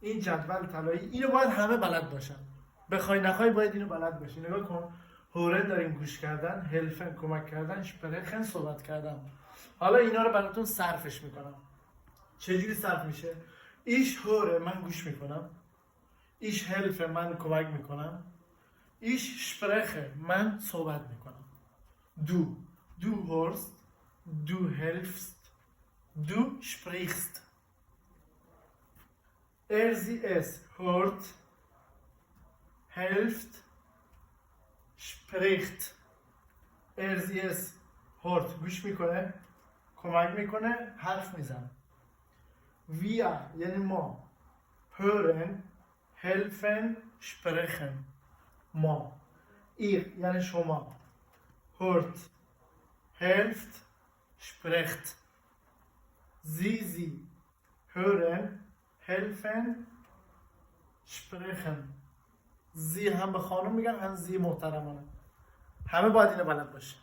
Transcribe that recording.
این جدول طلایی اینو باید همه بلد باشن. بخوای نخوای باید اینو بلد باشی. نگاه کن. هورن داریم گوش کردن، هلفن کمک کردن، شپرخن صحبت کردن. حالا اینا رو براتون صرفش میکنم. چجوری صرف میشه؟ ایش هوره من گوش میکنم. ایش هلفه من کمک میکنم. ایش شپرخه من صحبت میکنم. Du hörst, du hilfst, du sprichst. Sie es hört, hilft, spricht. Sie es hört گوش میکنه، کمک میکنه، حرف میزنه. Wir یعنی ما hören, helfen, sprechen. ما. ihr یعنی شما hört, helft, sprecht. Sie hören, helfen, sprechen. زی هم به خانم میگن، هم زی محترمانه. همه باید اینو بلد باشه.